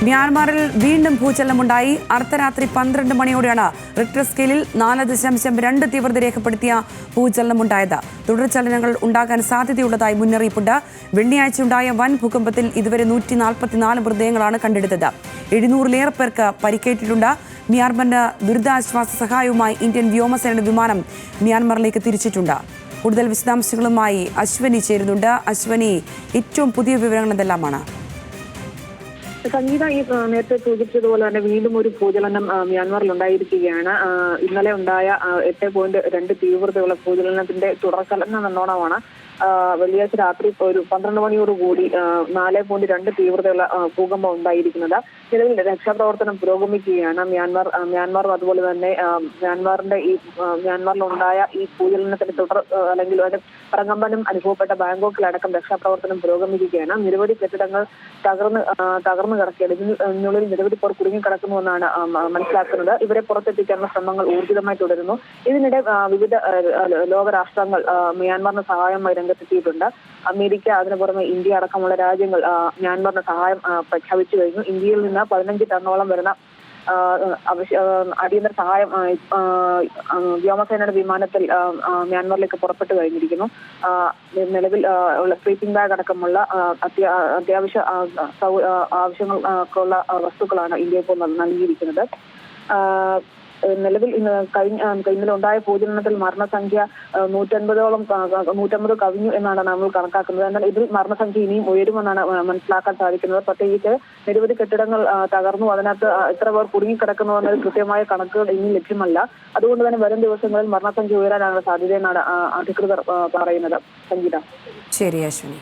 മ്യാൻമാറിൽ വീണ്ടും ഭൂചലനമുണ്ടായി. അർദ്ധരാത്രി 12 മണിയോടെയാണ് റിക്ടർ സ്കെയിലിൽ 4.2 തീവ്രത രേഖപ്പെടുത്തിയ ഭൂചലനമുണ്ടായത്. തുടർചലനങ്ങൾ ഉണ്ടാകാൻ സാധ്യതയുള്ളതായി മുന്നറിയിപ്പുണ്ട്. വെള്ളിയാഴ്ചയുണ്ടായ വൻ ഭൂകമ്പത്തിൽ ഇതുവരെ 144 മൃതദേഹങ്ങളാണ് കണ്ടെടുത്തത്. 700-ലേറെ പേർക്ക് പരിക്കേറ്റിട്ടുണ്ട്. മ്യാൻമാറിന് ദുരിതാശ്വാസ സഹായവുമായി ഇന്ത്യൻ വ്യോമസേനയുടെ വിമാനം മ്യാൻമാറിലേക്ക് തിരിച്ചിട്ടുണ്ട്. കൂടുതൽ വിശദാംശങ്ങളുമായി അശ്വനി ചേരുന്നുണ്ട്. അശ്വനി, ഏറ്റവും പുതിയ വിവരങ്ങൾ എന്തെല്ലാമാണ്? സംഗീത ഈ നേരത്തെ സൂചിപ്പിച്ചതുപോലെ തന്നെ വീണ്ടും ഒരു ഭൂചലനം മ്യാൻമാറിൽ ഉണ്ടായിരിക്കുകയാണ്. ഇന്നലെ ഉണ്ടായ 8.2 തീവ്രതയുള്ള ഭൂചലനത്തിന്റെ തുടർചലനം എന്നോണമാണ് വെള്ളിയാഴ്ച രാത്രി ഒരു 12 മണിയോടുകൂടി 4.2 തീവ്രതയുള്ള ഭൂകമ്പം ഉണ്ടായിരിക്കുന്നത്. നിലവിൽ രക്ഷാപ്രവർത്തനം പുരോഗമിക്കുകയാണ്. മ്യാൻമാറും അതുപോലെ തന്നെ മ്യാൻമാറിലുണ്ടായ ഈ ഭൂചലനത്തിന്റെ അല്ലെങ്കിൽ പ്രകമ്പനം അനുഭവപ്പെട്ട ബാങ്കോക്കിലടക്കം രക്ഷാപ്രവർത്തനം പുരോഗമിക്കുകയാണ്. നിരവധി കെട്ടിടങ്ങൾ തകർന്നു കിടക്കുകയാണ്. ഇതിനുള്ളിൽ നിരവധി പേർ കുടുങ്ങിക്കിടക്കുന്നുവെന്നാണ് മനസ്സിലാക്കുന്നത്. ഇവരെ പുറത്തെത്തിക്കാനുള്ള ശ്രമങ്ങൾ ഊർജിതമായി തുടരുന്നു. ഇതിനിടെ വിവിധ ലോകരാഷ്ട്രങ്ങൾ മ്യാൻമാറിന് സഹായമായി രംഗത്തെത്തിയിട്ടുണ്ട്. അമേരിക്ക, അതിനു പുറമെ ഇന്ത്യ അടക്കമുള്ള രാജ്യങ്ങൾ മ്യാൻമാറിന് സഹായം പ്രഖ്യാപിച്ചു കഴിഞ്ഞു. ഇന്ത്യയിൽ നിന്ന് 15 ടണ്ണോളം വരുന്ന അടിയന്തര സഹായം വ്യോമസേനയുടെ വിമാനത്തിൽ മ്യാൻമാറിലേക്ക് പുറപ്പെട്ടു കഴിഞ്ഞിരിക്കുന്നു. നിലവിൽ ഉള്ള സ്ലീപ്പിംഗ് ബാഗ് അടക്കമുള്ള അത്യാവശ്യ ആവശ്യങ്ങൾക്കുള്ള വസ്തുക്കളാണ് ഇന്ത്യ ഇപ്പോൾ നൽകിയിരിക്കുന്നത്. നിലവിൽ ഇന്നലെ ഉണ്ടായ ഭൂചലനത്തിൽ മരണസംഖ്യ 150 കവിഞ്ഞു എന്നാണ് നമ്മൾ കണക്കാക്കുന്നത്. എന്നാൽ ഇതിൽ മരണസംഖ്യ ഇനിയും ഉയരുമെന്നാണ് മനസ്സിലാക്കാൻ സാധിക്കുന്നത്. പ്രത്യേകിച്ച് നിരവധി കെട്ടിടങ്ങൾ തകർന്നു. അതിനകത്ത് എത്ര പേർ കുടുങ്ങിക്കിടക്കുന്നു എന്നത് കൃത്യമായ കണക്കുകൾ ഇനി ലഭ്യമല്ല. അതുകൊണ്ട് തന്നെ വരും ദിവസങ്ങളിൽ മരണസംഖ്യ ഉയരാനാണ് സാധ്യതയെന്നാണ് അധികൃതർ പറയുന്നത്. സംഗീത. ശരി അശ്വിനി.